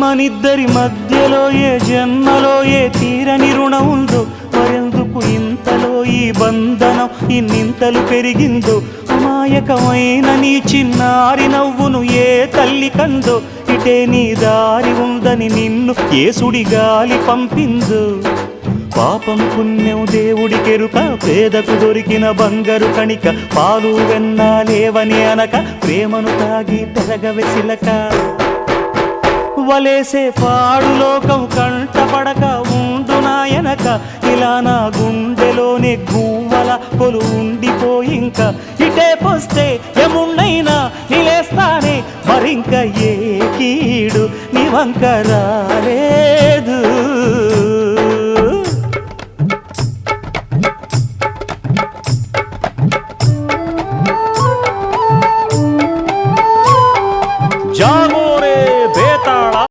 మనిద్దరి మధ్యలో ఏ జన్మలో ఏ తీరని రుణం ఉందో, మరెందుకు ఇంతలో ఈ బంధనం ఇన్నింతలు పెరిగిందో. అమాయకమైన నీ చిన్నారి నవ్వును ఏ తల్లి కందో, ఇటే నీ దారి ఉందని నిన్ను ఏ సుడి గాలి పంపిందో. పాపం పుణ్యం దేవుడికెరుక, పేదకు దొరికిన బంగారు కణిక, పాలు వెన్నాలేవని అనక ప్రేమను తాగి పెరగవెసిలక. వలేసే పాడు లోకం కంటపడక ఉండు నాయనక, ఇలా నా గుండెలోనే గువ్వల కొలు ఉండిపోయింక. ఇటే పోస్తే ఎమున్నైనా నిలేస్తానే, మరింక ఏ కీడు నీ వంక రాలేదు.